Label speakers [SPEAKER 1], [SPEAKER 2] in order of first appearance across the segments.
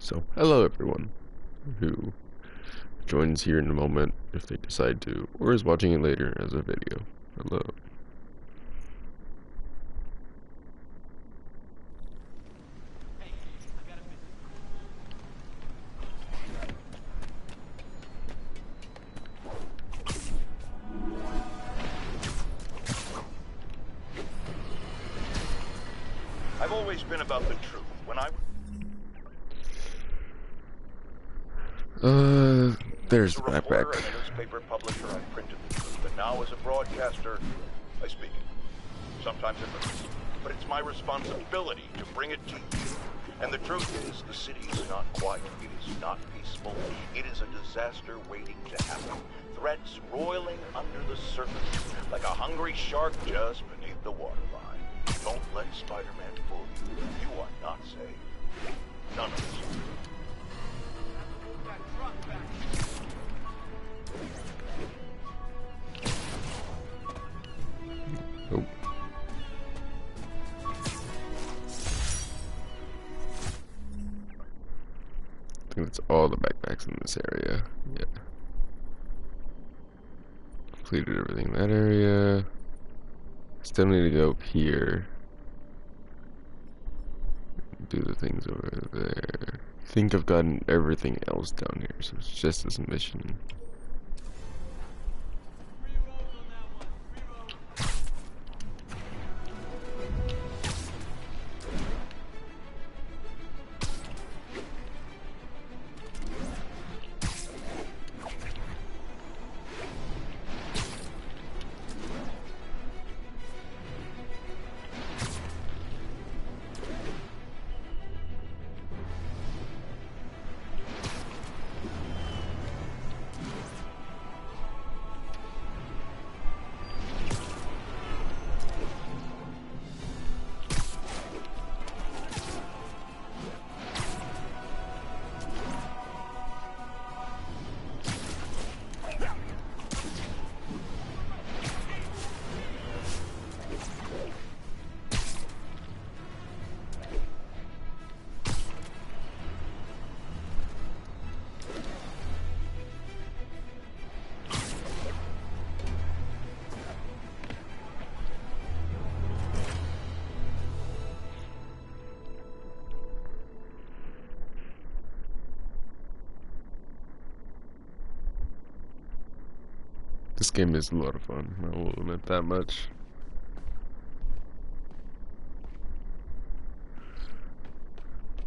[SPEAKER 1] So, hello everyone who joins here in a moment if they decide to, or is watching it later as a video. Hello.
[SPEAKER 2] I've always been about the truth. When
[SPEAKER 1] There's
[SPEAKER 2] as
[SPEAKER 1] the
[SPEAKER 2] a reporter
[SPEAKER 1] backpack.
[SPEAKER 2] and a newspaper publisher, I printed the truth, but now as a broadcaster, I speak it. Sometimes it hurts, but it's my responsibility to bring it to you. And the truth is, the city is not quiet. It is not peaceful. It is a disaster waiting to happen. Threats roiling under the surface, like a hungry shark just beneath the waterline. Don't let Spider-Man fool you. You are not safe. None of us.
[SPEAKER 1] Oh. I think that's all the backpacks in this area. Yeah. Completed everything in that area. Still need to go up here. Do the things over there. I think I've gotten everything else down here, so it's just this mission. This game is a lot of fun, I will admit that much.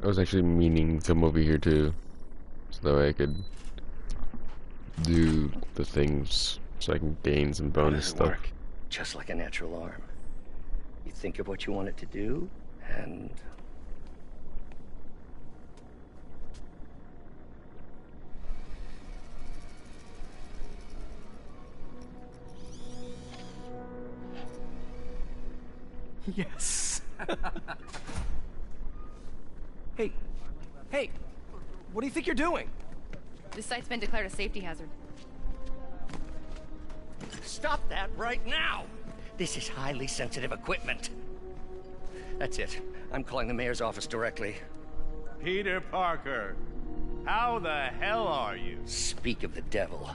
[SPEAKER 1] I was actually meaning to come over here too, so that way I could do the things, so I can gain some
[SPEAKER 3] How
[SPEAKER 1] bonus
[SPEAKER 3] does it
[SPEAKER 1] stuff.
[SPEAKER 3] work? Just like a natural arm. You think of what you want it to do, and...
[SPEAKER 4] Yes. Hey, what do you think you're doing?
[SPEAKER 5] This site's been declared a safety hazard.
[SPEAKER 3] Stop that right now! This is highly sensitive equipment. That's it. I'm calling the mayor's office directly.
[SPEAKER 6] Peter Parker, how the hell are you?
[SPEAKER 3] Speak of the devil.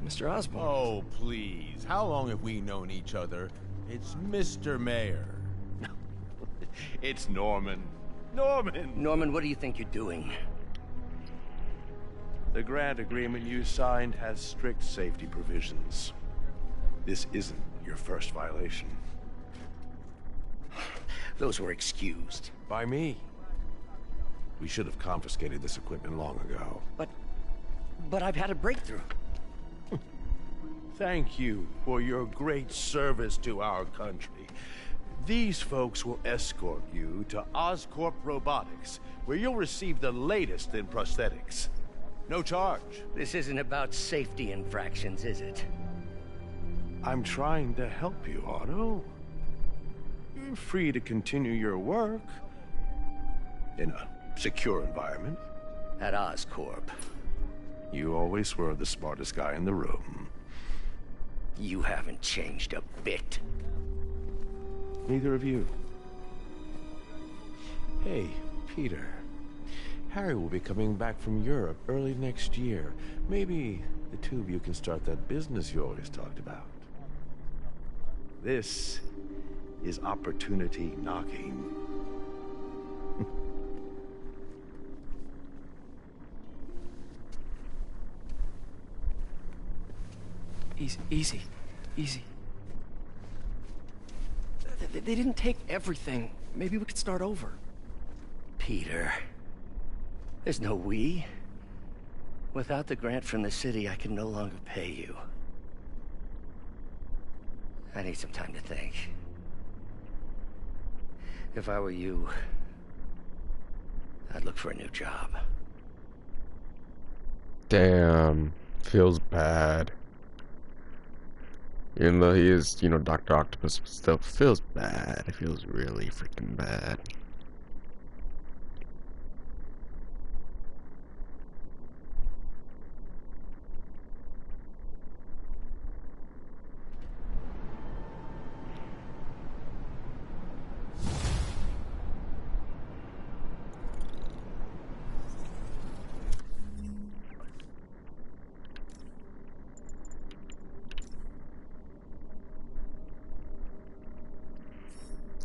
[SPEAKER 4] Mr. Osborn.
[SPEAKER 6] Oh, please. How long have we known each other? It's Mr. Mayor. It's Norman. Norman!
[SPEAKER 3] Norman, what do you think you're doing?
[SPEAKER 6] The grant agreement you signed has strict safety provisions. This isn't your first violation.
[SPEAKER 3] Those were excused.
[SPEAKER 6] By me. We should have confiscated this equipment long ago.
[SPEAKER 3] But I've had a breakthrough.
[SPEAKER 6] Thank you for your great service to our country. These folks will escort you to Oscorp Robotics, where you'll receive the latest in prosthetics. No charge.
[SPEAKER 3] This isn't about safety infractions, is it?
[SPEAKER 6] I'm trying to help you, Otto. You're free to continue your work in a secure environment.
[SPEAKER 3] At Oscorp.
[SPEAKER 6] You always were the smartest guy in the room.
[SPEAKER 3] You haven't changed a bit.
[SPEAKER 6] Neither of you. Hey, Peter. Harry will be coming back from Europe early next year. Maybe the two of you can start that business you always talked about. This is opportunity knocking.
[SPEAKER 4] Easy. They didn't take everything. Maybe we could start over.
[SPEAKER 3] Peter, there's no we. Without the grant from the city, I can no longer pay you. I need some time to think. If I were you, I'd look for a new job.
[SPEAKER 1] Damn. Feels bad. Even though he is, you know, Dr. Octopus, still feels bad. It feels really freaking bad.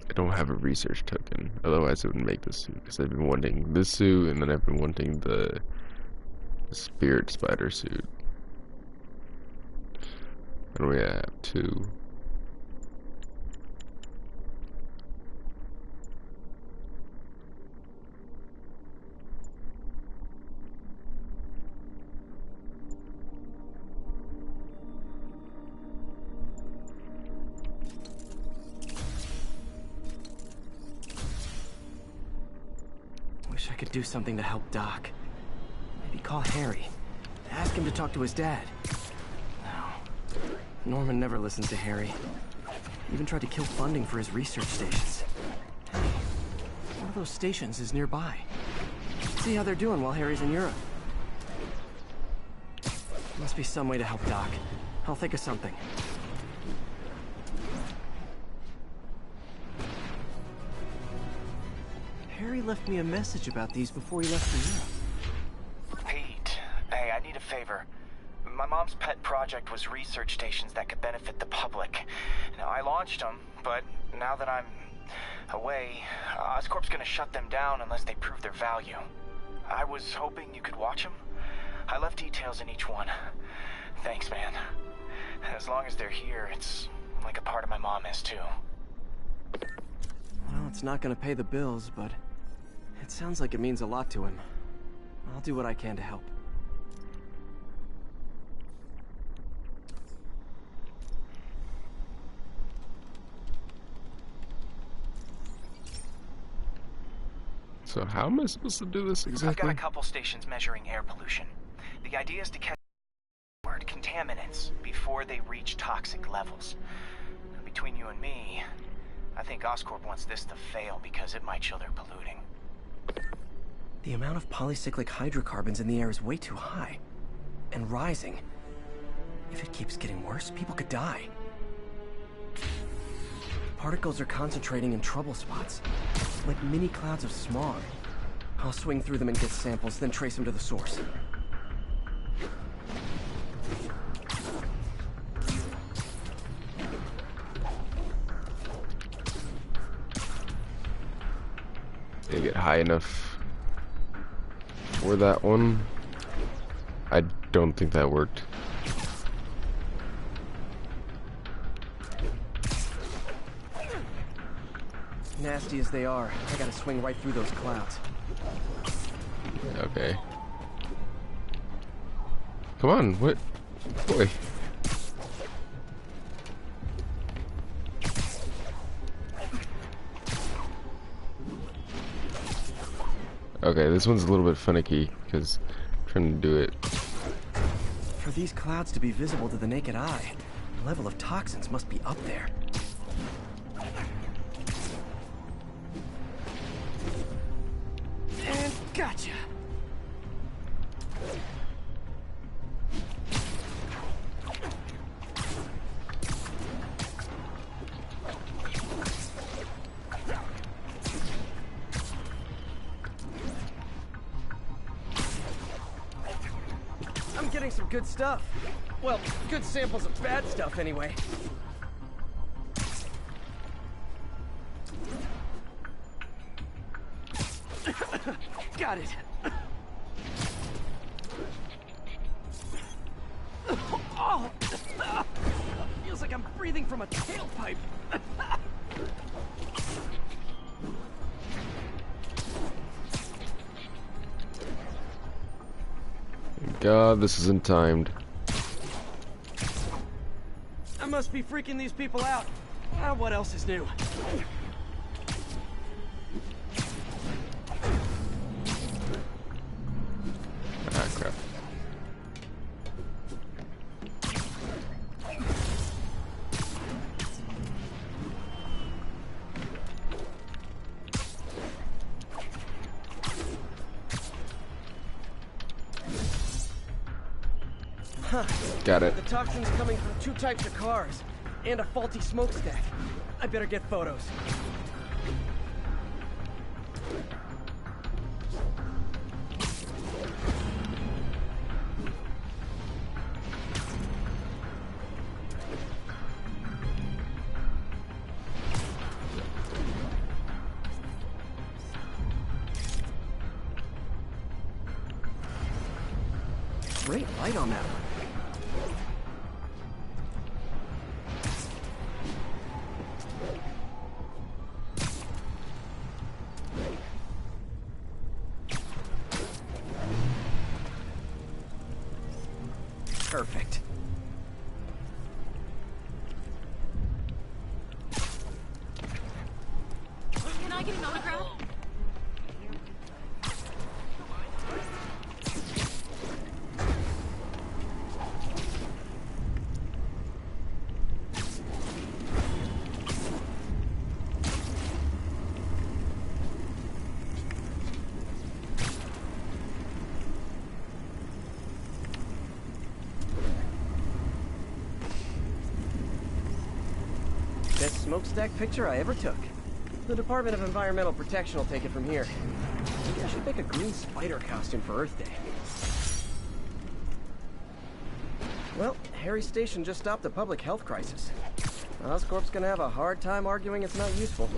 [SPEAKER 1] I don't have a research token, otherwise it would make this suit, because I've been wanting this suit, and then I've been wanting the spirit spider suit. And we have two.
[SPEAKER 4] Wish I could do something to help Doc. Maybe call Harry. Ask him to talk to his dad. No. Norman never listens to Harry. He even tried to kill funding for his research stations. Hey, one of those stations is nearby. See how they're doing while Harry's in Europe. Must be some way to help Doc. I'll think of something. Harry left me a message about these before he left for Europe.
[SPEAKER 7] Pete, hey, I need a favor. My mom's pet project was research stations that could benefit the public. Now, I launched them, but now that I'm away, Oscorp's gonna shut them down unless they prove their value. I was hoping you could watch them. I left details in each one. Thanks, man. As long as they're here, it's like a part of my mom is, too.
[SPEAKER 4] Well, it's not gonna pay the bills, but it sounds like it means a lot to him. I'll do what I can to help.
[SPEAKER 1] So how am I supposed to do this exactly?
[SPEAKER 7] I've got a couple stations measuring air pollution. The idea is to catch contaminants before they reach toxic levels. Between you and me, I think Oscorp wants this to fail because it might show they're polluting.
[SPEAKER 4] The amount of polycyclic hydrocarbons in the air is way too high. And rising. If it keeps getting worse, people could die. Particles are concentrating in trouble spots, like mini clouds of smog. I'll swing through them and get samples, then trace them to the source.
[SPEAKER 1] Did it get high enough for that one? I don't think that worked.
[SPEAKER 4] Nasty as they are, I gotta swing right through those clouds.
[SPEAKER 1] Okay. Come on, what? Boy. Okay, this one's a little bit finicky because I'm trying to do it.
[SPEAKER 4] For these clouds to be visible to the naked eye, the level of toxins must be up there. And gotcha! getting some good stuff. Well, good samples of bad stuff, anyway. Got it. Oh, feels like I'm breathing from a tailpipe.
[SPEAKER 1] God, this isn't timed.
[SPEAKER 4] I must be freaking these people out. Ah, what else is new?
[SPEAKER 1] Ah, crap.
[SPEAKER 4] Huh.
[SPEAKER 1] Got it.
[SPEAKER 4] The toxin's coming from 2 types of cars, and a faulty smokestack. I better get photos. Great light on that one. Perfect.
[SPEAKER 5] Can I get an autograph?
[SPEAKER 4] Best smokestack picture I ever took. The Department of Environmental Protection will take it from here. Maybe I should make a green spider costume for Earth Day. Well, Harry Station just stopped a public health crisis. Oscorp's gonna have a hard time arguing it's not useful.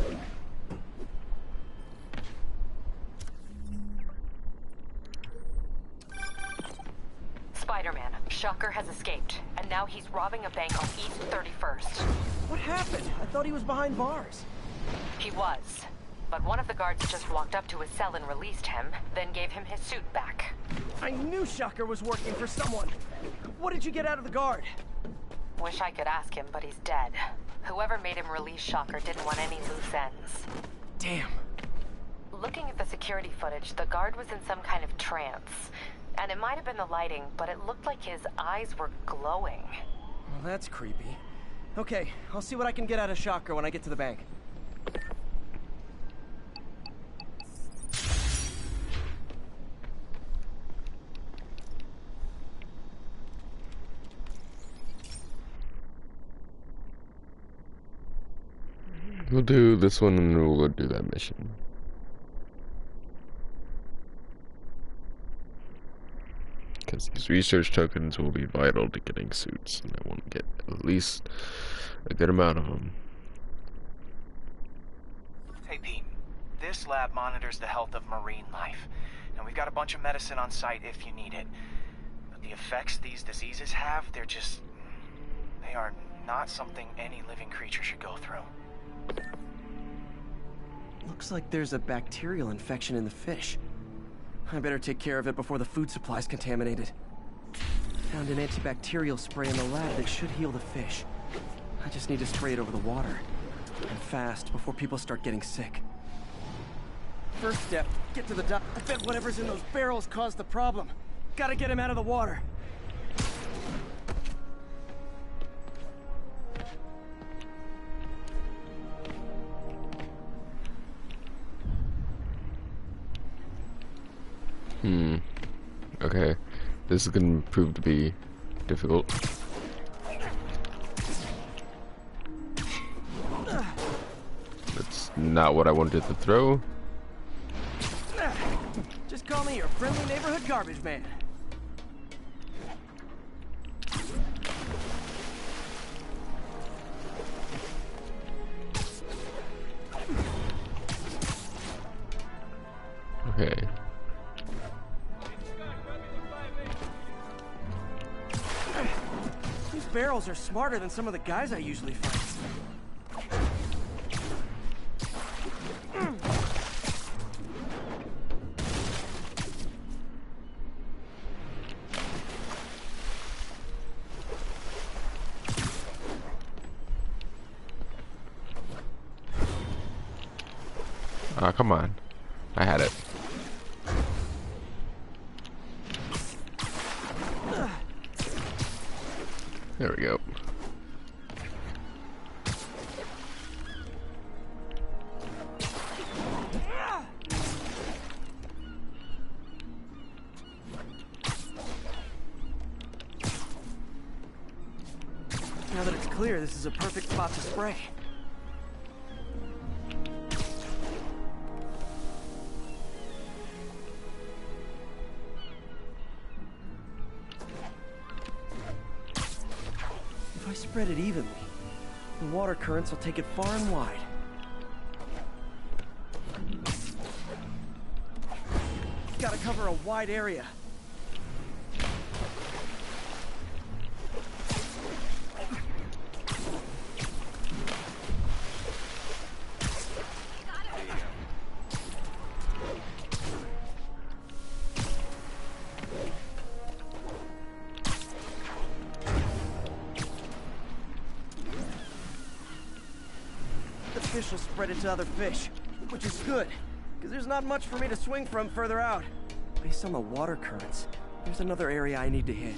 [SPEAKER 8] Spiderman, Shocker has escaped, and now he's robbing a bank on East 31st.
[SPEAKER 4] What happened? I thought he was behind bars.
[SPEAKER 8] He was, but one of the guards just walked up to his cell and released him, then gave him his suit back.
[SPEAKER 4] I knew Shocker was working for someone. What did you get out of the guard?
[SPEAKER 8] Wish I could ask him, but he's dead. Whoever made him release Shocker didn't want any loose ends.
[SPEAKER 4] Damn.
[SPEAKER 8] Looking at the security footage, the guard was in some kind of trance. And it might have been the lighting, but it looked like his eyes were glowing.
[SPEAKER 4] Well, that's creepy. Okay, I'll see what I can get out of Shocker when I get to the bank.
[SPEAKER 1] We'll do this one and we'll do that mission. Because these research tokens will be vital to getting suits, and I want to get at least a good amount of them.
[SPEAKER 7] Hey, Pete. This lab monitors the health of marine life, and we've got a bunch of medicine on site if you need it. But the effects these diseases have, they are not something any living creature should go through.
[SPEAKER 4] Looks like there's a bacterial infection in the fish. I better take care of it before the food supply's contaminated. Found an antibacterial spray in the lab that should heal the fish. I just need to spray it over the water. And fast, before people start getting sick. First step, get to the dock. I bet whatever's in those barrels caused the problem. Gotta get him out of the water.
[SPEAKER 1] Okay. This is gonna prove to be difficult. That's not what I wanted to throw.
[SPEAKER 4] Just call me your friendly neighborhood garbage man.
[SPEAKER 1] Okay.
[SPEAKER 4] These barrels are smarter than some of the guys I usually fight.
[SPEAKER 1] Oh, come on. I had it. There we go.
[SPEAKER 4] Now that it's clear, this is a perfect spot to spray. If I spread it evenly, the water currents will take it far and wide. Gotta cover a wide area. The fish will spread it to other fish, which is good, because there's not much for me to swing from further out. Based on the water currents, there's another area I need to hit.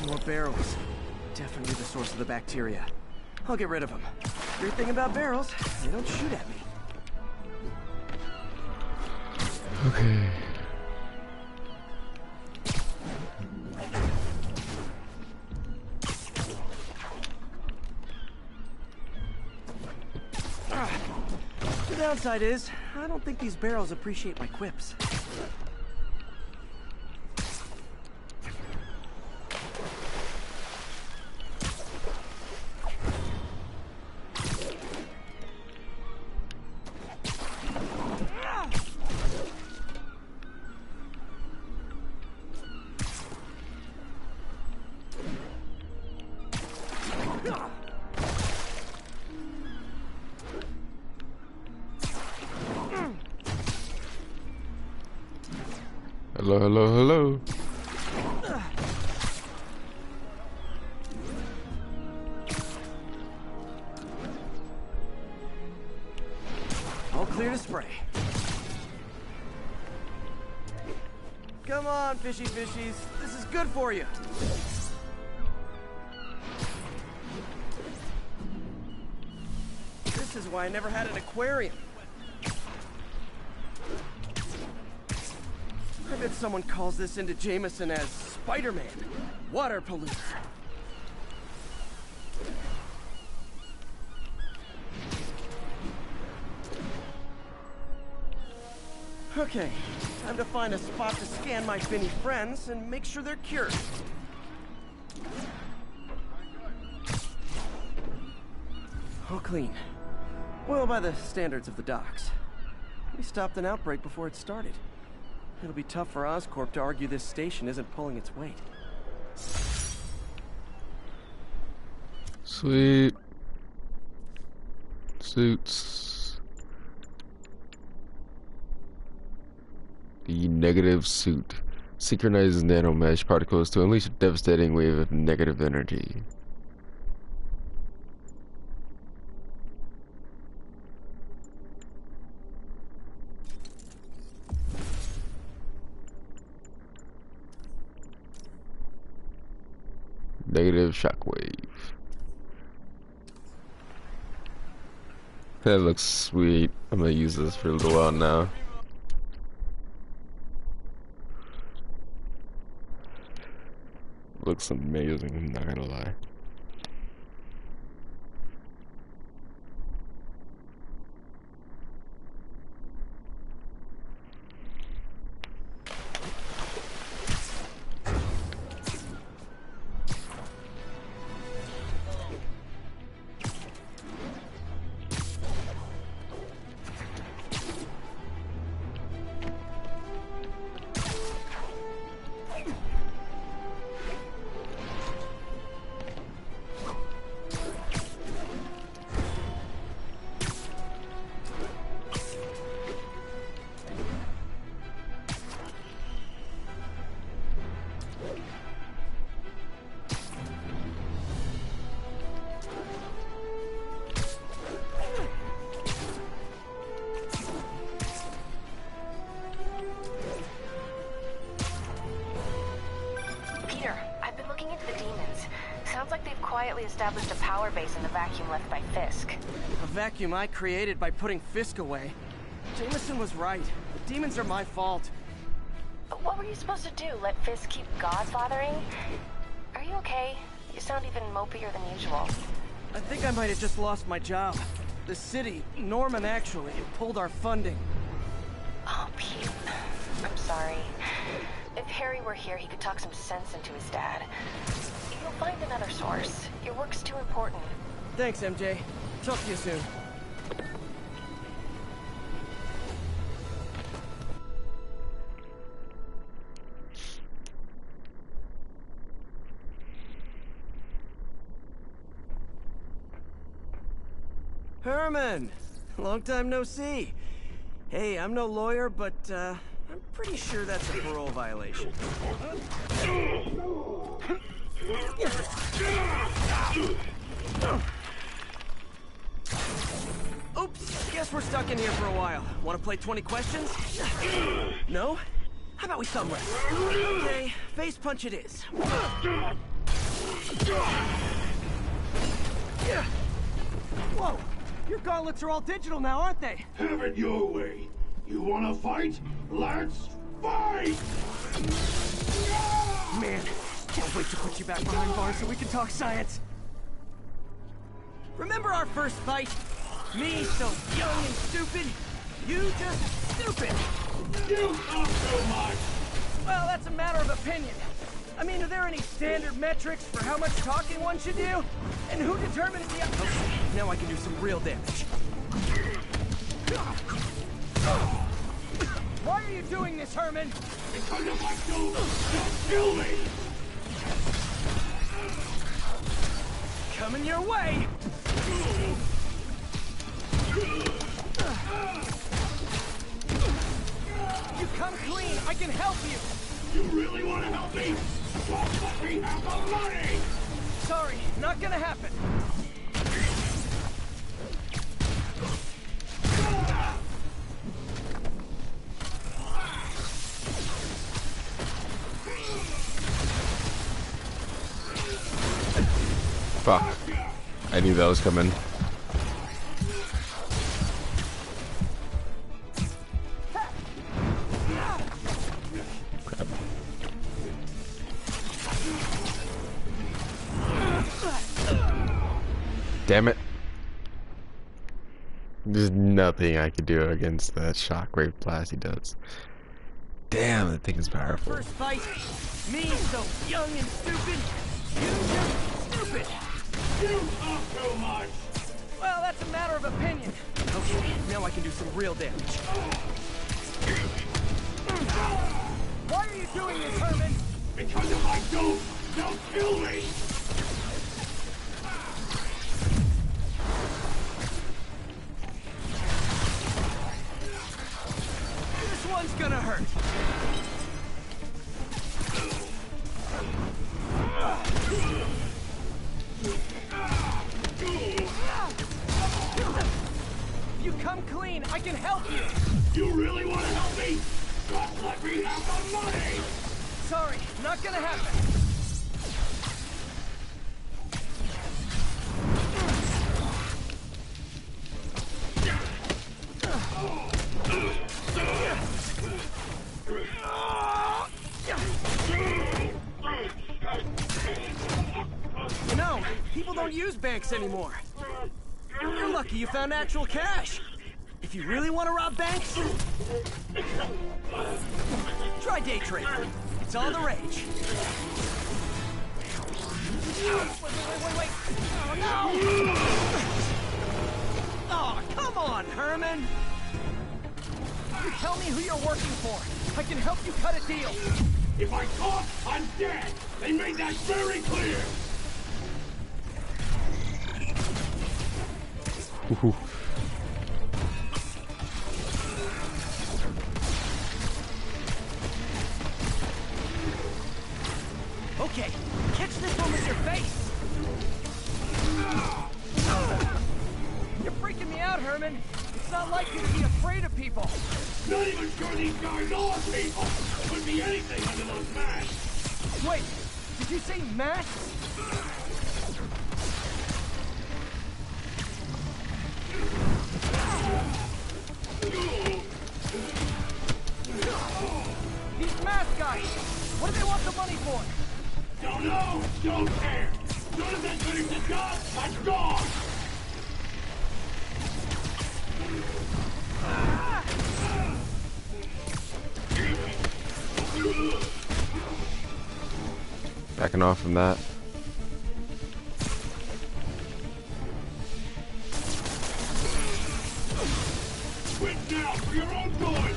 [SPEAKER 4] More barrels. Definitely the source of the bacteria. I'll get rid of them. Great thing about barrels, they don't shoot at me.
[SPEAKER 1] Okay.
[SPEAKER 4] The downside is, I don't think these barrels appreciate my quips.
[SPEAKER 1] Hello, hello, hello.
[SPEAKER 4] All clear to spray. Come on, fishy fishies. This is good for you. This is why I never had an aquarium. I bet someone calls this into Jameson as Spiderman, water polluter. Okay, time to find a spot to scan my finny friends and make sure they're cured. All clean. Well, by the standards of the docks. We stopped an outbreak before it started. It'll be tough for Oscorp to argue this station isn't pulling its weight.
[SPEAKER 1] Sweet. Suits. The negative suit synchronizes nanomesh particles to unleash a devastating wave of negative energy. Negative shockwave. That looks sweet. I'm gonna use this for a little while now. Looks amazing, I'm not gonna lie.
[SPEAKER 8] quietly established a power base in the vacuum left by Fisk.
[SPEAKER 4] A vacuum I created by putting Fisk away. Jameson was right. The demons are my fault.
[SPEAKER 8] But what were you supposed to do? Let Fisk keep godfathering? Are you okay? You sound even mopier than usual.
[SPEAKER 4] I think I might have just lost my job. The city, Norman actually, pulled our funding.
[SPEAKER 8] Oh, Pete. I'm sorry. If Harry were here, he could talk some sense into his dad. You'll find another source. Your work's too important.
[SPEAKER 4] Thanks, MJ. Talk to you soon. Herman! Long time no see. Hey, I'm no lawyer, but, I'm pretty sure that's a parole violation. Oops, guess we're stuck in here for a while. Want to play 20 questions? No? How about we thumb wrestle? Okay, face punch it is. Whoa! Your gauntlets are all digital now, aren't they?
[SPEAKER 9] Have it your way. You wanna fight? Let's fight!
[SPEAKER 4] Man, can't wait to put you back behind bars so we can talk science. Remember our first fight? Me so young and stupid, you just stupid.
[SPEAKER 9] You talk so much!
[SPEAKER 4] Well, that's a matter of opinion. I mean, are there any standard metrics for how much talking one should do? And who determines the... Okay, now I can do some real damage. Why are you doing this, Herman?
[SPEAKER 9] Because if I don't kill me!
[SPEAKER 4] Coming your way! You come clean, I can help you!
[SPEAKER 9] You really want to help me? Just let me have the money!
[SPEAKER 4] Sorry, not gonna happen.
[SPEAKER 1] Fuck. I knew that was coming. Crap. Damn it. There's nothing I could do against that shockwave blast he does. Damn, that thing is powerful.
[SPEAKER 4] First fight, me so young and stupid, you just stupid.
[SPEAKER 9] You talk too much!
[SPEAKER 4] Well, that's a matter of opinion. Okay, now I can do some real damage. Why are you doing this, Herman?
[SPEAKER 9] Because if I don't, they'll kill me!
[SPEAKER 4] This one's gonna hurt. If you come clean, I can help you.
[SPEAKER 9] You really want to help me? Just let me have the money!
[SPEAKER 4] Sorry, not gonna happen. You know, people don't use banks anymore. You're lucky you found actual cash. If you really want to rob banks, try day trading. It's all the rage. Wait. Oh, no! Oh, come on, Herman! You tell me who you're working for. I can help you cut a deal.
[SPEAKER 9] If I talk, I'm dead! They made that very clear!
[SPEAKER 1] Woohoo.
[SPEAKER 4] Okay, catch this one with your face. You're freaking me out, Herman. It's not like you to be afraid of people.
[SPEAKER 9] Not even sure these guys are people! Could be anything under those masks!
[SPEAKER 4] Wait, did you say masks? What do they want the money for?
[SPEAKER 9] Don't know! Don't care! None of that getting the job! That's gone!
[SPEAKER 1] Backing off from that.
[SPEAKER 9] Quit now for your own good!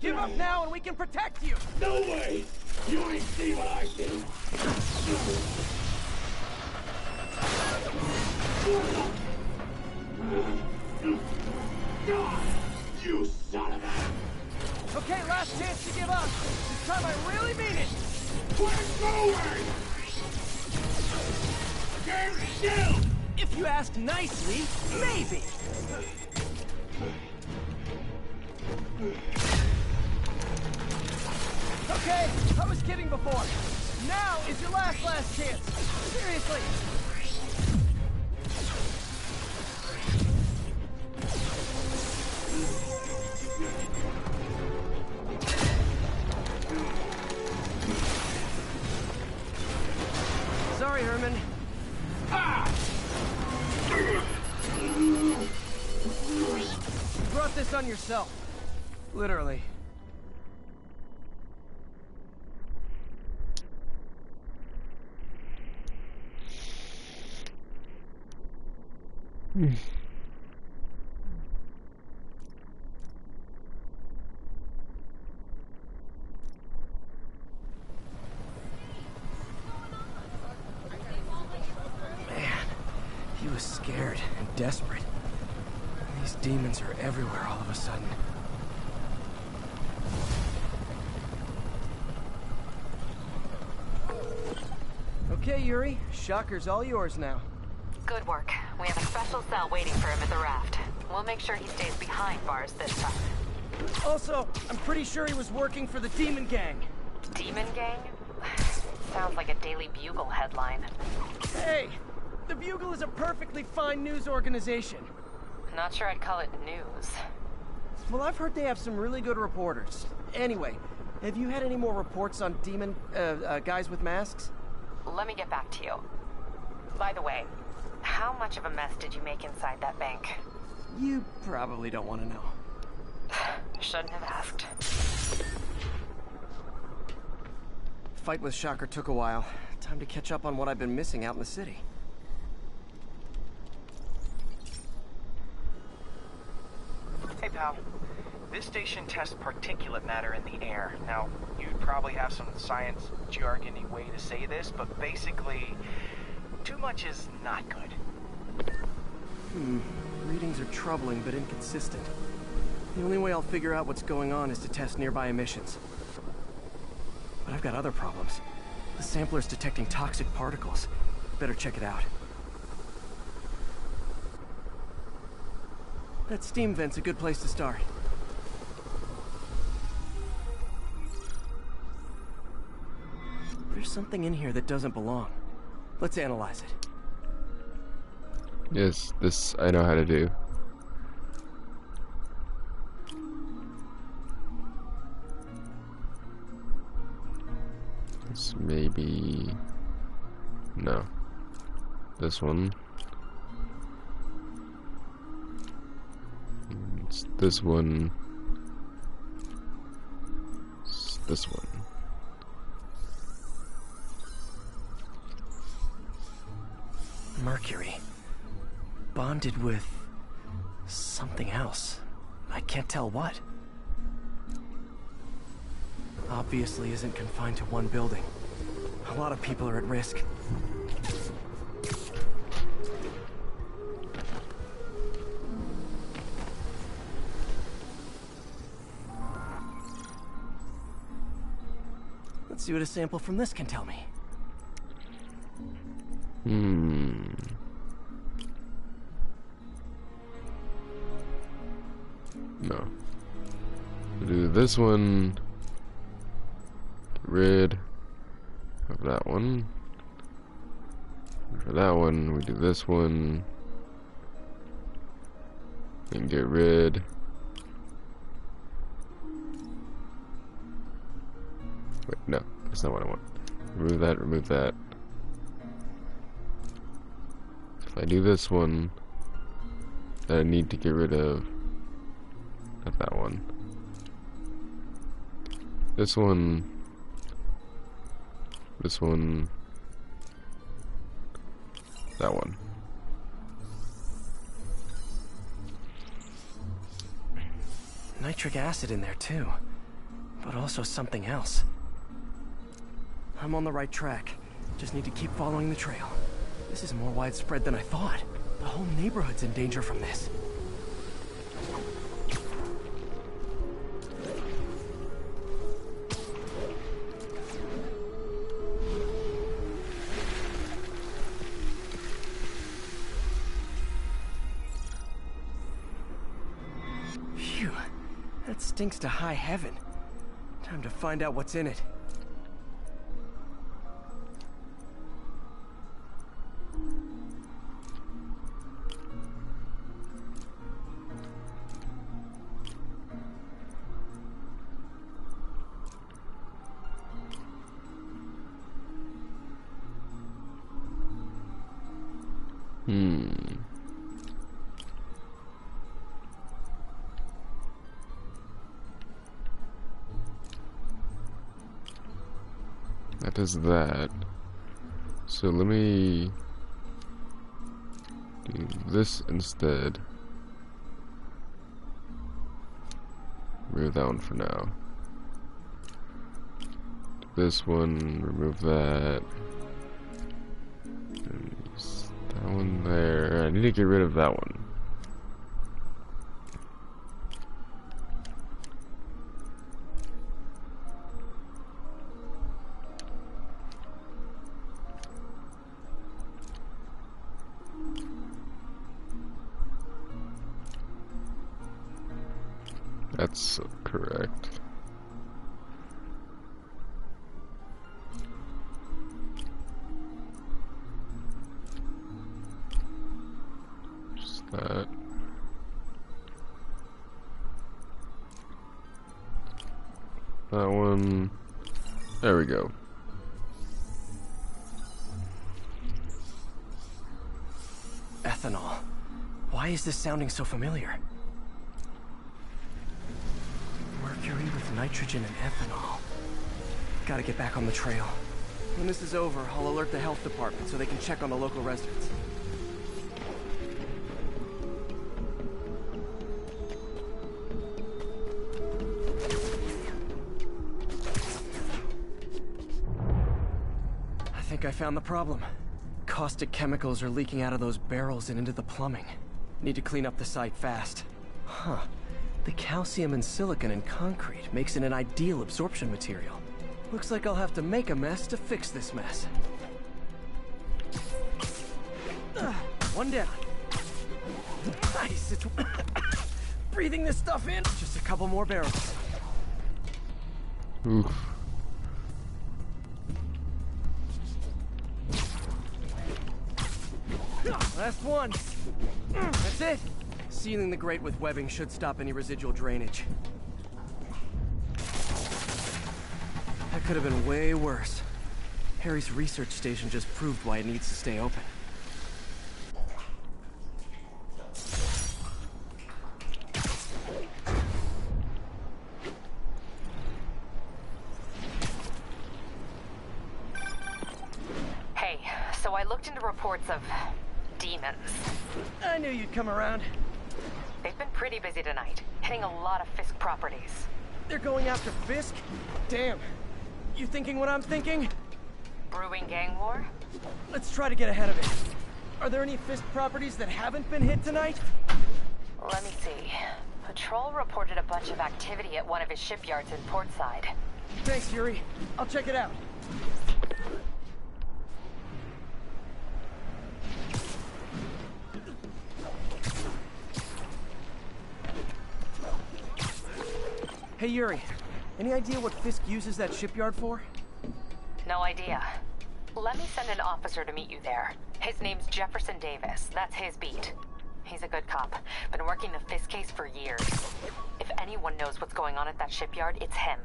[SPEAKER 4] Give up now and we can protect you!
[SPEAKER 9] No way! You ain't see what I see! You son of a...
[SPEAKER 4] Okay, last chance to give up. This time I really mean it.
[SPEAKER 9] We're going! Stand still!
[SPEAKER 4] If you ask nicely, maybe. Okay, I was kidding before. Now is your last chance. Seriously. Sorry, Herman. You brought this on yourself. Literally. He was scared and desperate. These demons are everywhere all of a sudden. Okay, Yuri. Shocker's all yours now.
[SPEAKER 8] Good work. We have a special cell waiting for him at the raft. We'll make sure he stays behind bars this time.
[SPEAKER 4] Also, I'm pretty sure he was working for the Demon Gang.
[SPEAKER 8] Demon Gang? Sounds like a Daily Bugle headline.
[SPEAKER 4] Hey! The Bugle is a perfectly fine news organization.
[SPEAKER 8] Not sure I'd call it news.
[SPEAKER 4] Well, I've heard they have some really good reporters. Anyway, have you had any more reports on demon, guys with masks?
[SPEAKER 8] Let me get back to you. By the way, how much of a mess did you make inside that bank?
[SPEAKER 4] You probably don't want to know.
[SPEAKER 8] Shouldn't have asked.
[SPEAKER 4] Fight with Shocker took a while. Time to catch up on what I've been missing out in the city.
[SPEAKER 7] Hey, pal. This station tests particulate matter in the air. Now, you'd probably have some science jargony way to say this, but basically, too much is not good.
[SPEAKER 4] Readings are troubling but inconsistent. The only way I'll figure out what's going on is to test nearby emissions. But I've got other problems. The sampler's detecting toxic particles. Better check it out. That steam vent's a good place to start. There's something in here that doesn't belong. Let's analyze it.
[SPEAKER 1] Yes, this I know how to do. This maybe... No. This one. It's this one. It's this one.
[SPEAKER 4] Mercury. Bonded with... something else. I can't tell what. Obviously isn't confined to one building. A lot of people are at risk. Let's see what a sample from this can tell me.
[SPEAKER 1] No. We'll do this one. Get rid of that one. For that one, we do this one. And get rid. Wait, no, that's not what I want. Remove that, remove that. If I do this one, then I need to get rid of not that one. This one. This one. That one.
[SPEAKER 4] Nitric acid in there too, but also something else. I'm on the right track. Just need to keep following the trail. This is more widespread than I thought. The whole neighborhood's in danger from this. Phew, that stinks to high heaven. Time to find out what's in it.
[SPEAKER 1] That does that. So let me do this instead. Remove that one for now. This one, remove that. And that one there. I need to get rid of that one. That's correct. Just that. That one. There we go.
[SPEAKER 4] Ethanol. Why is this sounding so familiar? Mercury with nitrogen and ethanol. Gotta get back on the trail. When this is over, I'll alert the health department so they can check on the local residents. I think I found the problem. Caustic chemicals are leaking out of those barrels and into the plumbing. Need to clean up the site fast. Huh. The calcium and silicon in concrete makes it an ideal absorption material. Looks like I'll have to make a mess to fix this mess. One down. Nice, it's... breathing this stuff in. Just a couple more barrels.
[SPEAKER 1] Oof.
[SPEAKER 4] Last one. That's it. Sealing the grate with webbing should stop any residual drainage. That could have been way worse. Harry's research station just proved why it needs to stay open.
[SPEAKER 8] Hey, so I looked into reports of demons.
[SPEAKER 4] I knew you'd come around.
[SPEAKER 8] They've been pretty busy tonight, hitting a lot of Fisk properties.
[SPEAKER 4] They're going after Fisk? Damn. You thinking what I'm thinking?
[SPEAKER 8] Brewing gang war?
[SPEAKER 4] Let's try to get ahead of it. Are there any Fisk properties that haven't been hit tonight?
[SPEAKER 8] Let me see. Patrol reported a bunch of activity at one of his shipyards in Portside.
[SPEAKER 4] Thanks, Yuri. I'll check it out. Hey, Yuri. Any idea what Fisk uses that shipyard for?
[SPEAKER 8] No idea. Let me send an officer to meet you there. His name's Jefferson Davis. That's his beat. He's a good cop. Been working the Fisk case for years. If anyone knows what's going on at that shipyard, it's him.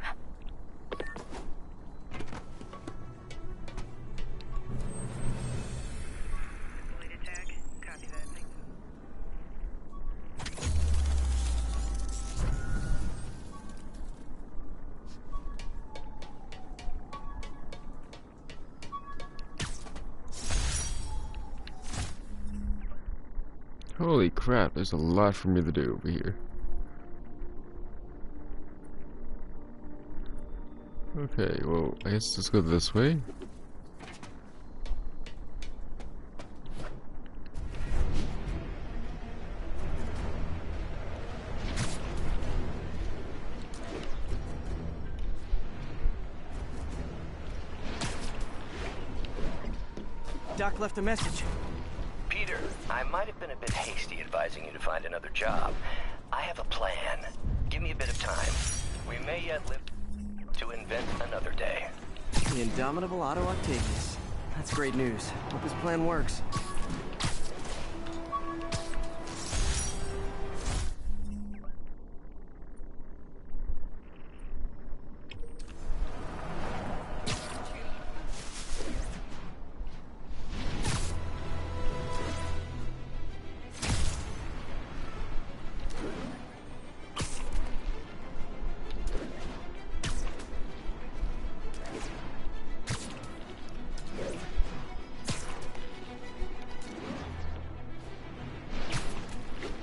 [SPEAKER 1] Holy crap, there's a lot for me to do over here. Okay, well, I guess let's go this way.
[SPEAKER 4] Doc left a message.
[SPEAKER 3] Peter, I might have been a bit hasty advising you to find another job. I have a plan. Give me a bit of time. We may yet live to invent another day.
[SPEAKER 4] The indomitable Otto Octavius. That's great news. Hope his plan works.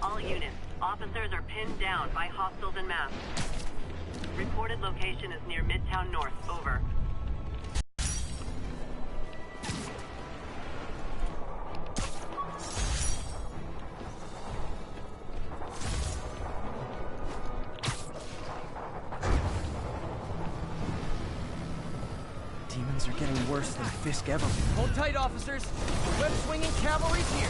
[SPEAKER 10] All units, officers are pinned down by hostiles en masse. Reported location is near Midtown North. Over.
[SPEAKER 4] Demons are getting worse than Fisk ever. Hold tight, officers. The web-swinging cavalry's here.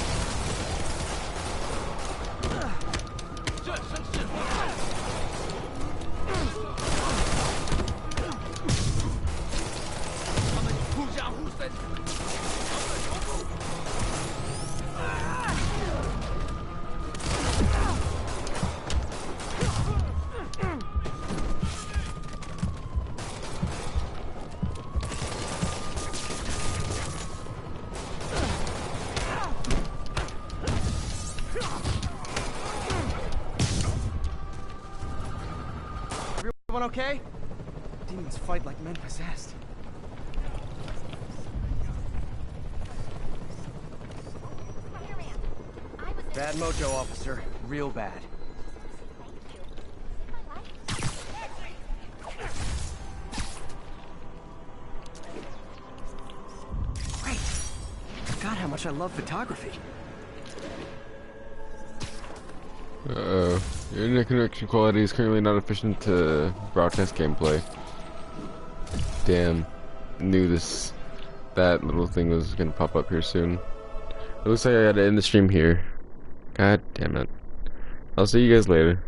[SPEAKER 4] Everyone okay? Demons fight like men possessed. Bad mojo, officer. Real bad. Great. Forgot how much I love photography.
[SPEAKER 1] Uh-oh. Your internet connection quality is currently not efficient to broadcast gameplay. Damn. Knew that little thing was gonna pop up here soon. It looks like I gotta end the stream here. God damn it. I'll see you guys later.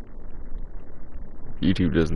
[SPEAKER 1] YouTube doesn't